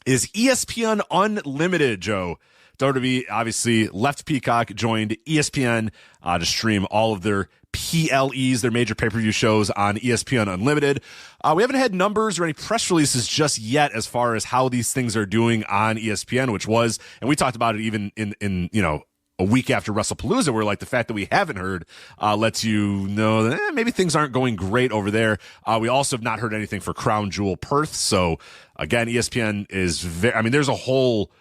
is ESPN Unlimited, Joe. WWE obviously left Peacock, joined ESPN to stream all of their PLEs, their major pay-per-view shows on ESPN Unlimited. We haven't had numbers or any press releases just yet as far as how these things are doing on ESPN, which was, and we talked about it even in a week after WrestlePalooza, where like the fact that we haven't heard lets you know that maybe things aren't going great over there. We also have not heard anything for Crown Jewel Perth. So again, ESPN is there's a whole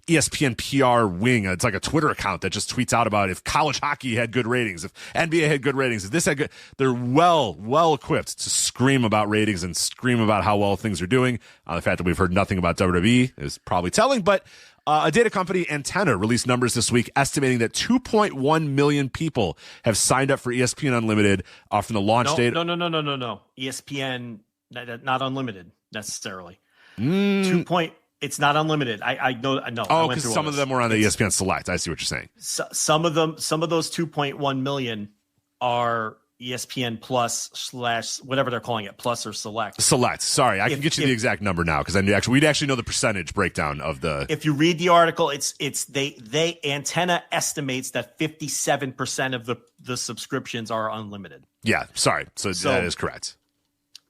ESPN PR wing. It's like a Twitter account that just tweets out about if college hockey had good ratings, if NBA had good ratings, if this had good, they're well equipped to scream about ratings and scream about how well things are doing. The fact that we've heard nothing about WWE is probably telling, but a data company, Antenna, released numbers this week estimating that 2.1 million people have signed up for ESPN Unlimited from the launch date. No. ESPN, not unlimited necessarily. It's not unlimited. I know. Oh, because some of them were on the ESPN Select. I see what you're saying. Some of those 2.1 million are ESPN Plus / whatever they're calling it, Plus or Select. Select. Sorry, I can get you the exact number now because we'd actually know the percentage breakdown of the. If you read the article, they Antenna estimates that 57% of the subscriptions are unlimited. Yeah, sorry. So that is correct.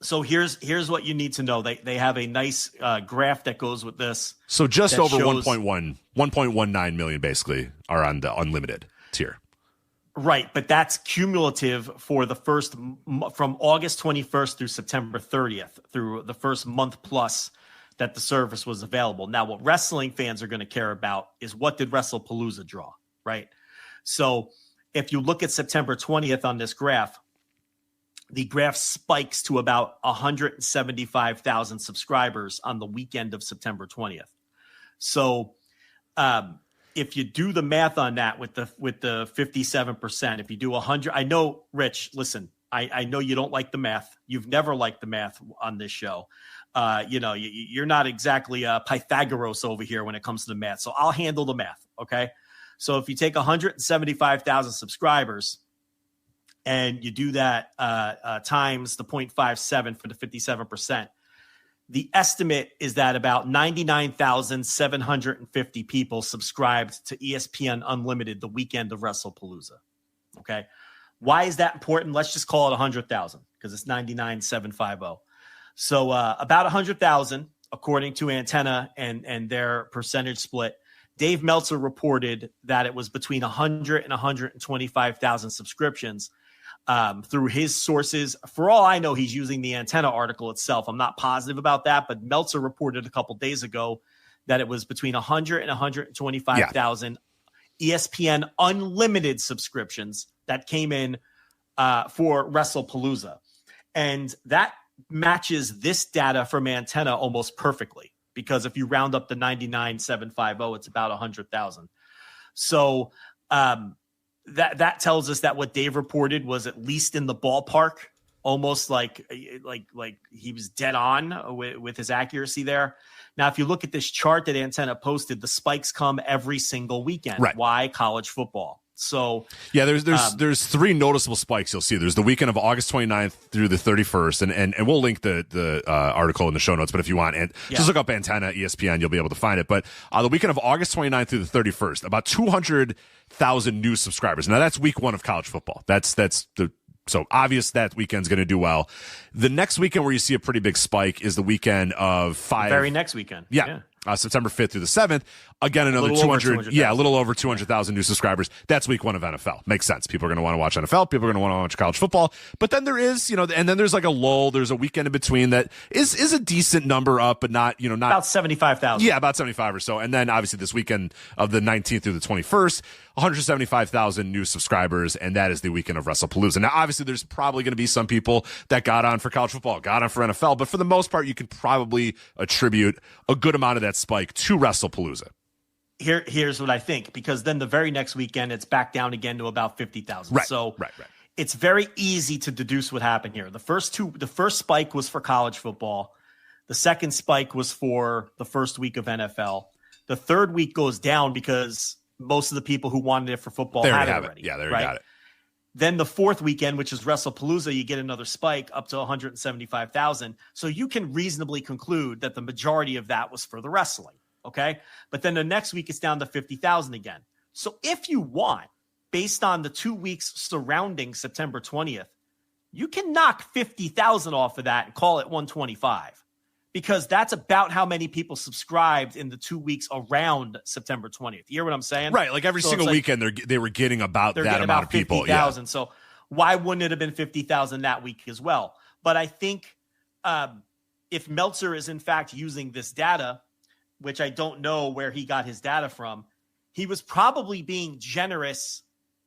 So here's what you need to know. They have a nice graph that goes with this. So just over 1.19 million basically are on the unlimited tier. Right, but that's cumulative for the first from August 21st through September 30th, through the first month plus that the service was available. Now, what wrestling fans are going to care about is what did WrestlePalooza draw, right? So if you look at September 20th on this graph, the graph spikes to about 175,000 subscribers on the weekend of September 20th. So if you do the math on that with the 57%, if you do 100, I know, Rich, listen, I know you don't like the math. You've never liked the math on this show. You're not exactly Pythagoras over here when it comes to the math. So I'll handle the math, okay? So if you take 175,000 subscribers, and you do that times the 0.57 for the 57%, the estimate is that about 99,750 people subscribed to ESPN Unlimited the weekend of WrestlePalooza. Okay. Why is that important? Let's just call it 100,000 because it's 99,750. So about 100,000, according to Antenna and their percentage split. Dave Meltzer reported that it was between 100 and 125,000 subscriptions. Through his sources. For all I know, he's using the Antenna article itself. I'm not positive about that, but Meltzer reported a couple days ago that it was between 100 and 125,000 ESPN Unlimited subscriptions that came in for WrestlePalooza. And that matches this data from Antenna almost perfectly because if you round up the 99,750, it's about 100,000. So, that tells us that what Dave reported was at least in the ballpark, almost like he was dead on with his accuracy there. Now, if you look at this chart that Antenna posted, the spikes come every single weekend. Right. Why? College football. So yeah, there's three noticeable spikes you'll see. There's the weekend of August 29th through the 31st, and we'll link the article in the show notes. But if you want, just look up Antenna ESPN, you'll be able to find it. But the weekend of August 29th through the 31st, about 200,000 new subscribers. Now that's week one of college football. So obvious that weekend's going to do well. The next weekend where you see a pretty big spike is the weekend of the very next weekend. Yeah. September 5th through the 7th. Again, another 200. Yeah, a little over 200,000 new subscribers. That's week one of NFL. Makes sense. People are going to want to watch NFL. People are going to want to watch college football. But then there is, and then there's like a lull. There's a weekend in between that is a decent number up, but not, not about 75,000. Yeah, about 75 or so. And then obviously this weekend of the 19th through the 21st, 175,000 new subscribers. And that is the weekend of WrestlePalooza. Now, obviously there's probably going to be some people that got on for college football, got on for NFL, but for the most part, you can probably attribute a good amount of that spike to WrestlePalooza. Here's what I think, because then the very next weekend, it's back down again to about 50,000. Right, so right. It's very easy to deduce what happened here. The first spike was for college football. The second spike was for the first week of NFL. The third week goes down because most of the people who wanted it for football had it already. Yeah, they already got it. Then the fourth weekend, which is WrestlePalooza, you get another spike up to 175,000. So you can reasonably conclude that the majority of that was for the wrestling. Okay. But then the next week it's down to 50,000 again. So if you want, based on the 2 weeks surrounding September 20th, you can knock 50,000 off of that and call it 125, because that's about how many people subscribed in the 2 weeks around September 20th. You hear what I'm saying? Right. Like every single weekend, they were getting about that amount of people. 50,000. Yeah. So why wouldn't it have been 50,000 that week as well? But I think if Meltzer is in fact using this data, which I don't know where he got his data from, he was probably being generous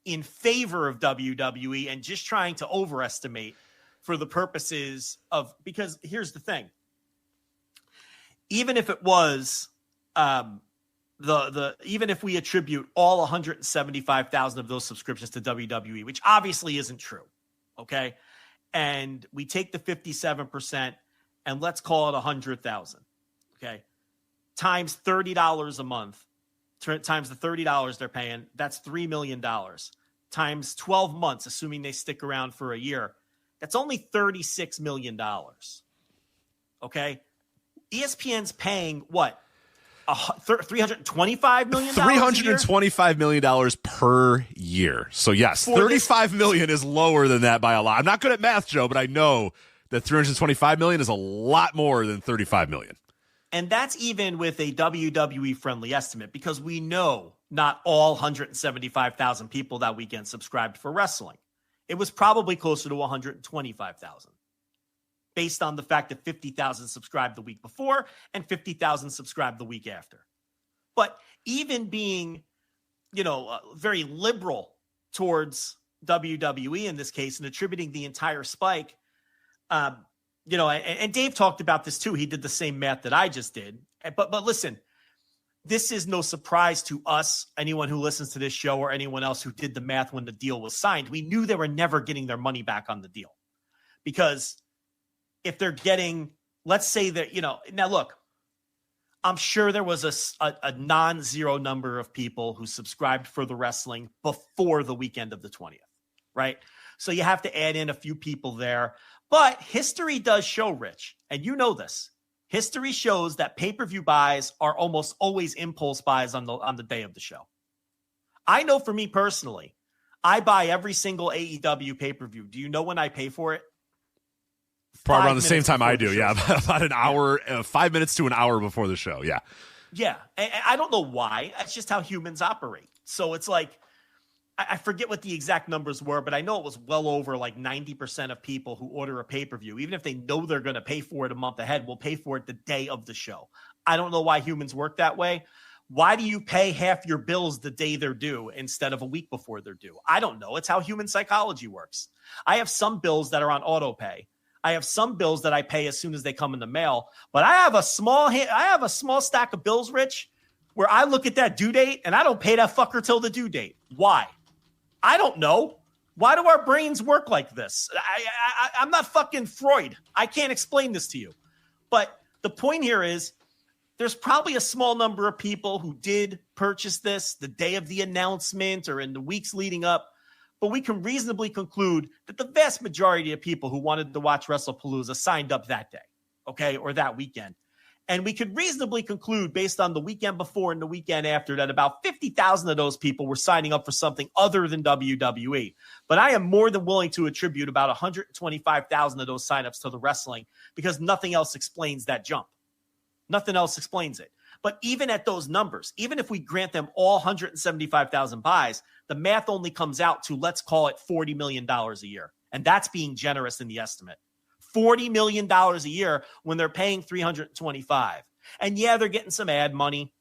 in favor of WWE and just trying to overestimate for the purposes of, because here's the thing. Even if it was even if we attribute all 175,000 of those subscriptions to WWE, which obviously isn't true, okay? And we take the 57% and let's call it 100,000, okay? Times $30 a month, times the $30 they're paying, that's $3 million. Times 12 months, assuming they stick around for a year, that's only $36 million. Okay? ESPN's paying what? $325 million? $325 million per year. So yes, $35 million is lower than that by a lot. I'm not good at math, Joe, but I know that $325 million is a lot more than $35 million. And that's even with a WWE friendly estimate, because we know not all 175,000 people that weekend subscribed for wrestling. It was probably closer to 125,000 based on the fact that 50,000 subscribed the week before and 50,000 subscribed the week after. But even being, very liberal towards WWE in this case and attributing the entire spike, and Dave talked about this too. He did the same math that I just did. But listen, this is no surprise to us, anyone who listens to this show or anyone else who did the math when the deal was signed. We knew they were never getting their money back on the deal, because if they're getting, let's say that, now look, I'm sure there was a non-zero number of people who subscribed for the wrestling before the weekend of the 20th, right? So you have to add in a few people there. But history does show, Rich, and you know this. History shows that pay-per-view buys are almost always impulse buys on the day of the show. I know for me personally, I buy every single AEW pay-per-view. Do you know when I pay for it? Probably around the same time I do. Yeah, about an hour, 5 minutes to an hour before the show. Yeah. Yeah. And I don't know why. That's just how humans operate. So it's like, I forget what the exact numbers were, but I know it was well over like 90% of people who order a pay-per-view, even if they know they're going to pay for it a month ahead, will pay for it the day of the show. I don't know why humans work that way. Why do you pay half your bills the day they're due instead of a week before they're due? I don't know. It's how human psychology works. I have some bills that are on auto pay. I have some bills that I pay as soon as they come in the mail, but I have a small stack of bills, Rich, where I look at that due date and I don't pay that fucker till the due date. Why? I don't know. Why do our brains work like this? I'm not fucking Freud. I can't explain this to you. But the point here is there's probably a small number of people who did purchase this the day of the announcement or in the weeks leading up. But we can reasonably conclude that the vast majority of people who wanted to watch WrestlePalooza signed up that day, okay, or that weekend. And we could reasonably conclude based on the weekend before and the weekend after that about 50,000 of those people were signing up for something other than WWE. But I am more than willing to attribute about 125,000 of those signups to the wrestling, because nothing else explains that jump. Nothing else explains it. But even at those numbers, even if we grant them all 175,000 buys, the math only comes out to, let's call it $40 million a year. And that's being generous in the estimate. $40 million a year when they're paying 325. And yeah, they're getting some ad money.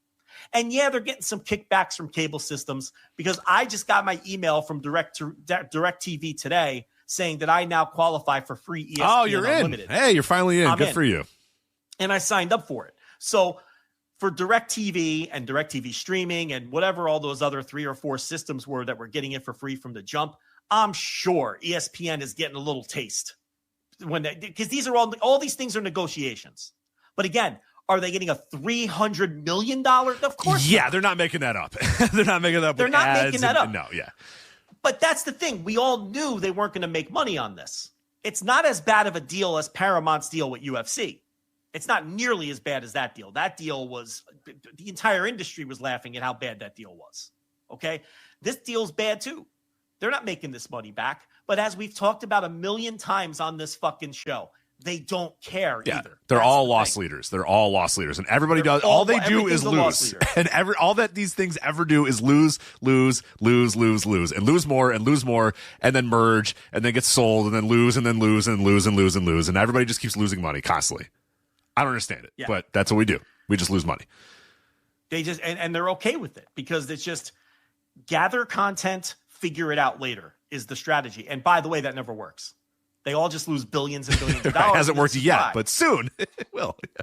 And yeah, they're getting some kickbacks from cable systems, because I just got my email from DirecTV today saying that I now qualify for free ESPN Oh, you're Unlimited. in. Hey, you're finally in. I'm Good in. for you. And I signed up for it. So for DirecTV and DirecTV streaming and whatever all those other 3 or 4 systems were that were getting it for free from the jump, I'm sure ESPN is getting a little taste. Because these are all these things are negotiations. But again, are they getting a $300 million? Of course. Yeah, they're not making that up. They're not making that up. They're not making that up. No, yeah. But that's the thing. We all knew they weren't going to make money on this. It's not as bad of a deal as Paramount's deal with UFC. It's not nearly as bad as that deal. That deal was, the entire industry was laughing at how bad that deal was. Okay? This deal's bad too. They're not making this money back. But as we've talked about a million times on this fucking show, they don't care either. They're all loss leaders. They're all loss leaders. And everybody does. All they do is lose. And all that these things ever do is lose, lose, lose, lose, lose. And lose more and lose more. And then merge. And then get sold. And then lose and then lose and lose and lose and lose. And everybody just keeps losing money constantly. I don't understand it. Yeah. But that's what we do. We just lose money. They just, and they're okay with it. Because it's just gather content, figure it out later is the strategy. And by the way, that never works. They all just lose billions and billions of dollars. It hasn't worked yet, but soon it will. Yeah.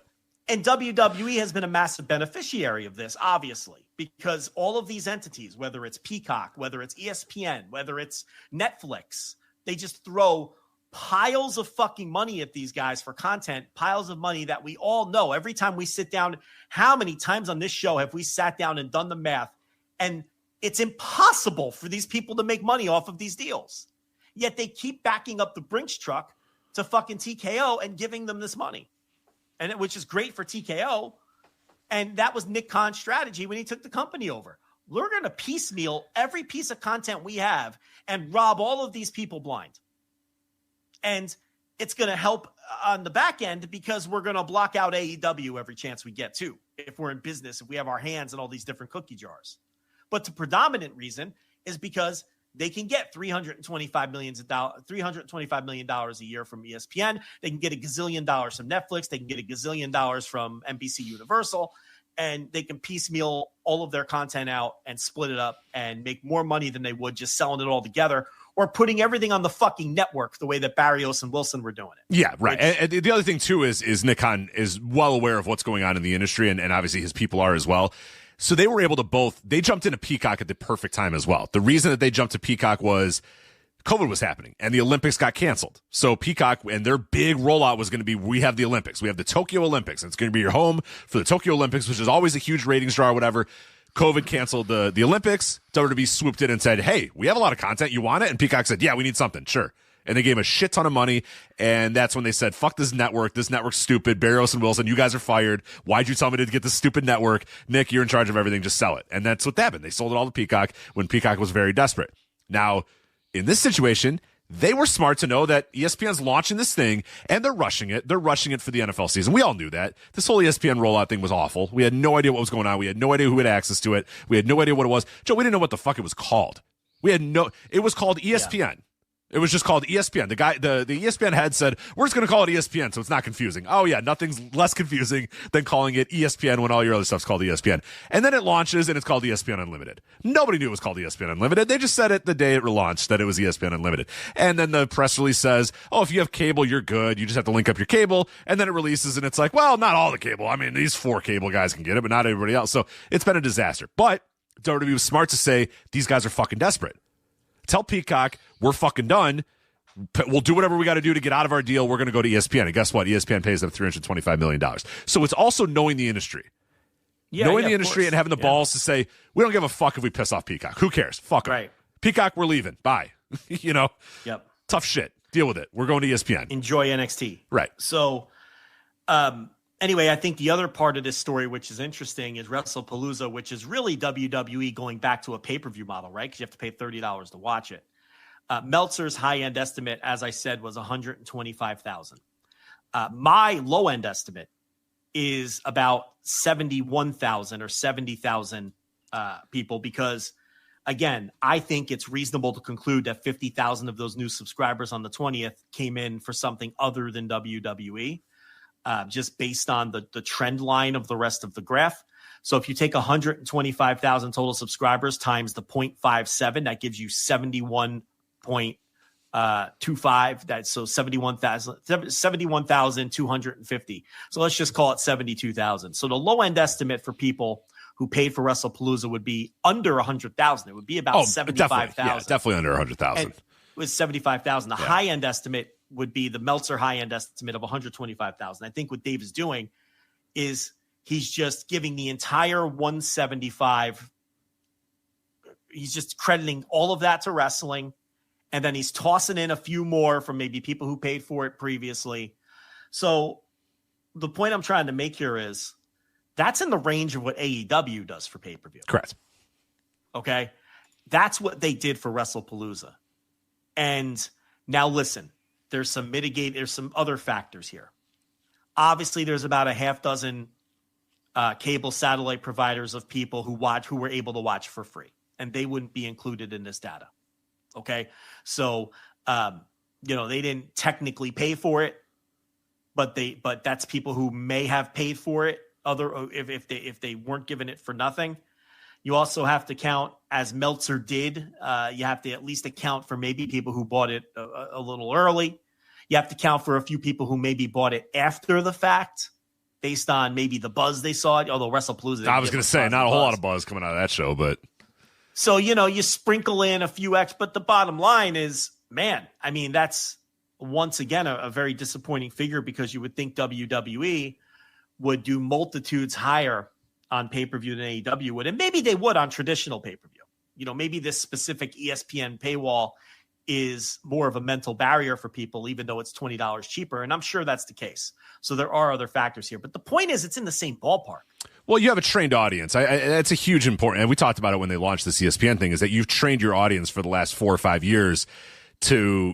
And WWE has been a massive beneficiary of this, obviously, because all of these entities, whether it's Peacock, whether it's ESPN, whether it's Netflix, they just throw piles of fucking money at these guys for content, piles of money that we all know. Every time we sit down, how many times on this show have we sat down and done the math? And it's impossible for these people to make money off of these deals. Yet they keep backing up the Brinks truck to fucking TKO and giving them this money. Which is great for TKO. And that was Nick Khan's strategy when he took the company over. We're going to piecemeal every piece of content we have and rob all of these people blind. And it's going to help on the back end because we're going to block out AEW every chance we get to. If we're in business, if we have our hands in all these different cookie jars. But the predominant reason is because they can get $325 million a year from ESPN. They can get $1 gazillion from Netflix. They can get $1 gazillion from NBC Universal. And they can piecemeal all of their content out and split it up and make more money than they would just selling it all together or putting everything on the fucking network the way that Barrios and Wilson were doing it. Yeah, right. And the other thing, too, is Nick Khan is well aware of what's going on in the industry, and obviously his people are as well. So they were able to they jumped into Peacock at the perfect time as well. The reason that they jumped to Peacock was COVID was happening and the Olympics got canceled. So Peacock and their big rollout was going to be, we have the Olympics. We have the Tokyo Olympics. And it's going to be your home for the Tokyo Olympics, which is always a huge ratings draw or whatever. COVID canceled the Olympics. WWE swooped in and said, hey, we have a lot of content. You want it? And Peacock said, yeah, we need something. Sure. And they gave him a shit ton of money. And that's when they said, fuck this network. This network's stupid. Barrios and Wilson, you guys are fired. Why'd you tell me to get this stupid network? Nick, you're in charge of everything. Just sell it. And that's what happened. They sold it all to Peacock when Peacock was very desperate. Now, in this situation, they were smart to know that ESPN's launching this thing and they're rushing it. They're rushing it for the NFL season. We all knew that. This whole ESPN rollout thing was awful. We had no idea what was going on. We had no idea who had access to it. We had no idea what it was. Joe, we didn't know what the fuck it was called. It was called ESPN. Yeah. It was just called ESPN. The guy, the ESPN head said, we're just going to call it ESPN so it's not confusing. Oh, yeah, nothing's less confusing than calling it ESPN when all your other stuff's called ESPN. And then it launches and it's called ESPN Unlimited. Nobody knew it was called ESPN Unlimited. They just said it the day it relaunched that it was ESPN Unlimited. And then the press release says, oh, if you have cable, you're good. You just have to link up your cable. And then it releases and it's like, well, not all the cable. I mean, these 4 cable guys can get it, but not everybody else. So it's been a disaster. But WWE was smart to say, these guys are fucking desperate. Tell Peacock, we're fucking done. We'll do whatever we got to do to get out of our deal. We're going to go to ESPN. And guess what? ESPN pays them $325 million. So it's also knowing the industry. Knowing the industry and having the balls to say, we don't give a fuck if we piss off Peacock. Who cares? Fuck 'em. Right. Peacock, we're leaving. Bye. Yep. Tough shit. Deal with it. We're going to ESPN. Enjoy NXT. Right. So, anyway, I think the other part of this story, which is interesting, is WrestlePalooza, which is really WWE going back to a pay-per-view model, right? Because you have to pay $30 to watch it. Meltzer's high-end estimate, as I said, was $125,000. My low-end estimate is about 71,000 or 70,000 people because, again, I think it's reasonable to conclude that 50,000 of those new subscribers on the 20th came in for something other than WWE, just based on the trend line of the rest of the graph. So if you take 125,000 total subscribers times the 0.57, that gives you 71.25. That's so 71,250. So let's just call it 72,000. So the low end estimate for people who paid for WrestlePalooza would be under 100,000. It would be about 75,000. Yeah, definitely under 100,000. It was 75,000. The high end estimate would be the Meltzer high end estimate of 125,000. I think what Dave is doing is he's just giving the entire 175 he's just crediting all of that to wrestling. And then he's tossing in a few more from maybe people who paid for it previously. So the point I'm trying to make here is that's in the range of what AEW does for pay-per-view. Correct. Okay. That's what they did for WrestlePalooza. And now listen, there's some other factors here. Obviously, there's about a half dozen cable satellite providers of people who were able to watch for free, and they wouldn't be included in this data. Okay. So, they didn't technically pay for it, but that's people who may have paid for it. If they weren't given it for nothing. You also have to count, as Meltzer did, you have to at least account for maybe people who bought it a little early. You have to count for a few people who maybe bought it after the fact, based on maybe the buzz they saw it. Although WrestlePalooza, I was going to say, not a whole lot of buzz coming out of that show, but so you sprinkle in a few X. But the bottom line is, man, I mean, that's once again a very disappointing figure, because you would think WWE would do multitudes higher on pay-per-view than AEW would, and maybe they would on traditional pay-per-view. Maybe this specific ESPN paywall is more of a mental barrier for people, even though it's $20 cheaper. And I'm sure that's the case. So there are other factors here. But the point is, it's in the same ballpark. Well, you have a trained audience. That's a huge important, and we talked about it when they launched this ESPN thing, is that you've trained your audience for the last 4 or 5 years to,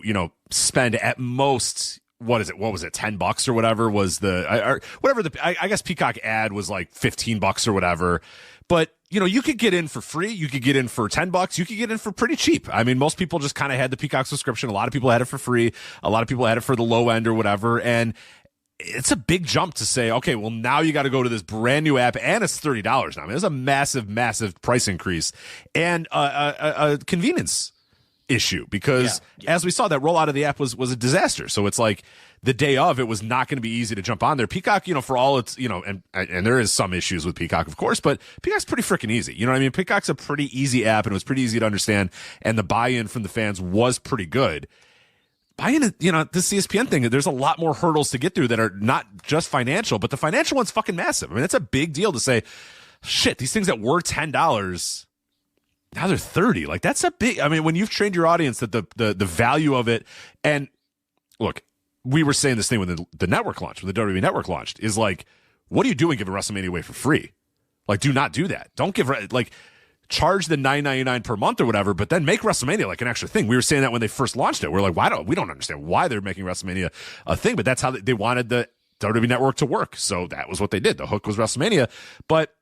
spend at most, what was it, $10 or whatever was I guess Peacock ad was like $15 or whatever. But, you could get in for free. You could get in for $10. You could get in for pretty cheap. I mean, most people just kind of had the Peacock subscription. A lot of people had it for free. A lot of people had it for the low end or whatever. And it's a big jump to say, okay, well, now you got to go to this brand new app, and it's $30 now. I mean, it's a massive, massive price increase and a convenience issue, because as we saw, that rollout of the app was a disaster. So it's like the day of, it was not going to be easy to jump on there. Peacock, for all its, and there is some issues with Peacock, of course, but Peacock's pretty freaking easy. You know what I mean? Peacock's a pretty easy app, and it was pretty easy to understand, and the buy-in from the fans was pretty good. Buy-in, this ESPN thing, there's a lot more hurdles to get through that are not just financial, but the financial one's fucking massive. I mean, it's a big deal to say, shit, these things that were $10, now they're 30. Like, that's a big, I mean, when you've trained your audience that the value of it, and look, we were saying this thing when the network launched, when the WWE network launched, is like, what are you doing giving WrestleMania away for free? Like, do not do that. Don't give, charge the $9.99 per month or whatever, but then make WrestleMania like an extra thing. We were saying that when they first launched it. We're like, we don't understand why they're making WrestleMania a thing, but that's how they wanted the WWE network to work. So that was what they did. The hook was WrestleMania, but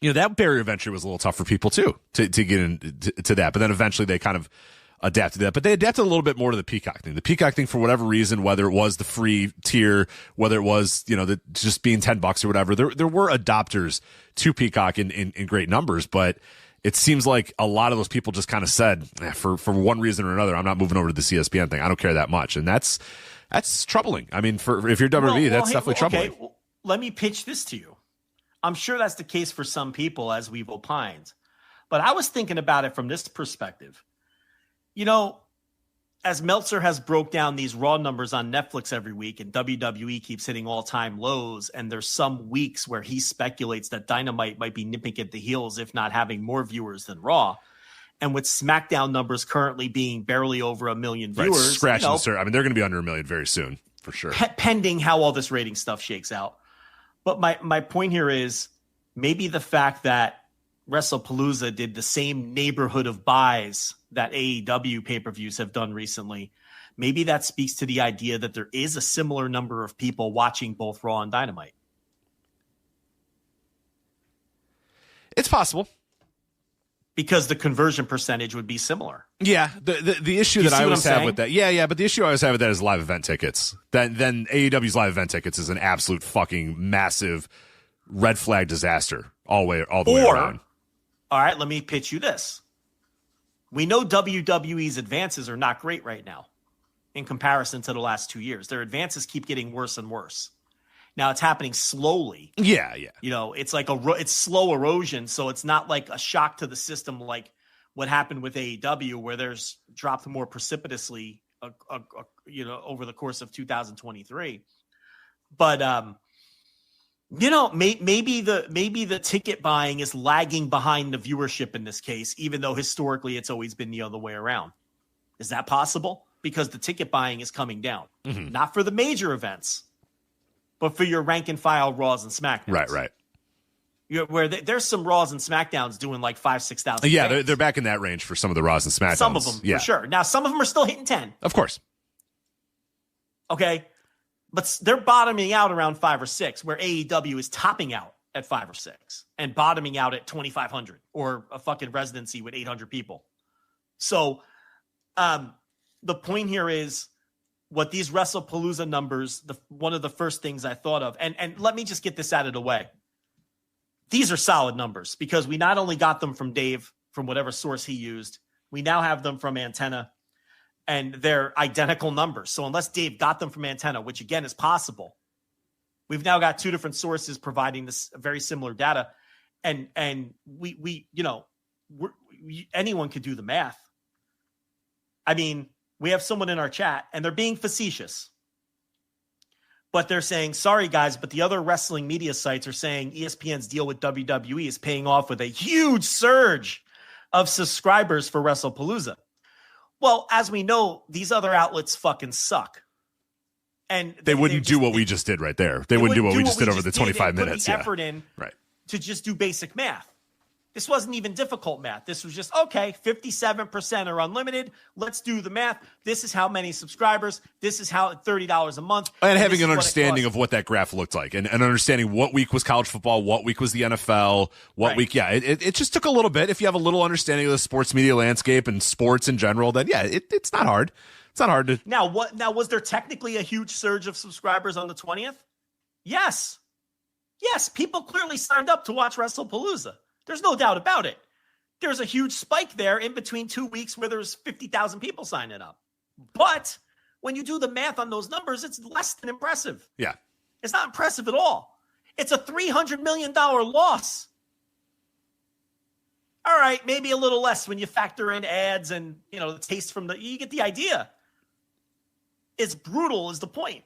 that barrier eventually was a little tough for people too, to get into that. But then eventually they kind of adapted that, but they adapted a little bit more to the Peacock thing. The Peacock thing, for whatever reason, whether it was the free tier, whether it was, the just being $10 or whatever, there were adopters to Peacock in great numbers, but it seems like a lot of those people just kind of said, for one reason or another, I'm not moving over to the ESPN thing. I don't care that much. And that's troubling. I mean, if you're WWE, that's definitely troubling. Okay. Well, let me pitch this to you. I'm sure that's the case for some people, as we've opined, but I was thinking about it from this perspective. As Meltzer has broke down these Raw numbers on Netflix every week, and WWE keeps hitting all-time lows, and there's some weeks where he speculates that Dynamite might be nipping at the heels, if not having more viewers than Raw. And with SmackDown numbers currently being barely over 1 million viewers, scratching the surface. I mean, they're going to be under 1 million very soon, for sure. Pending how all this rating stuff shakes out. But my point here is maybe the fact that WrestlePalooza did the same neighborhood of buys that AEW pay-per-views have done recently. Maybe that speaks to the idea that there is a similar number of people watching both Raw and Dynamite. It's possible, because the conversion percentage would be similar. Yeah, the issue that I always have with that, but the issue I always have with that is live event tickets. Then AEW's live event tickets is an absolute fucking massive red flag disaster all the way around. All right, let me pitch you this. We know WWE's advances are not great right now in comparison to the last 2 years. Their advances keep getting worse and worse. Now it's happening slowly. Yeah. It's like it's slow erosion, so it's not like a shock to the system like what happened with AEW, where there's dropped more precipitously, over the course of 2023. But Maybe the ticket buying is lagging behind the viewership in this case, even though historically it's always been the other way around. Is that possible? Because the ticket buying is coming down, not for the major events, but for your rank and file Raws and SmackDowns. Right. Where there's some Raws and SmackDowns doing like 5,000-6,000. Yeah, they're back in that range for some of the Raws and SmackDowns. Some of them, for sure. Now, some of them are still hitting 10. Of course. Okay. But they're bottoming out around 5 or 6, where AEW is topping out at 5 or 6 and bottoming out at 2,500 or a fucking residency with 800 people. So the point here is what these WrestlePalooza numbers, one of the first things I thought of, and let me just get this out of the way. These are solid numbers because we not only got them from Dave, from whatever source he used, we now have them from Antenna. And they're identical numbers. So unless Dave got them from Antenna, which again is possible, we've now got two different sources providing this very similar data. And anyone could do the math. I mean, we have someone in our chat and they're being facetious, but they're saying, sorry guys, but the other wrestling media sites are saying ESPN's deal with WWE is paying off with a huge surge of subscribers for WrestlePalooza. Well, as we know, these other outlets fucking suck. And they wouldn't do what we just did right there. They wouldn't do what we just did over the 25 minutes. Put the effort in to just do basic math. This wasn't even difficult math. This was just, okay, 57% are unlimited. Let's do the math. This is how many subscribers. This is how $30 a month. And having an understanding of what that graph looked like and understanding what week was college football, what week was the NFL, what week. Yeah, it just took a little bit. If you have a little understanding of the sports media landscape and sports in general, then yeah, it's not hard. It's not hard to. Now, was there technically a huge surge of subscribers on the 20th? Yes. Yes, people clearly signed up to watch WrestlePalooza. There's no doubt about it. There's a huge spike there in between 2 weeks where there's 50,000 people signing up. But when you do the math on those numbers, it's less than impressive. Yeah. It's not impressive at all. It's a $300 million loss. All right, maybe a little less when you factor in ads and, the taste from you get the idea. It's brutal is the point.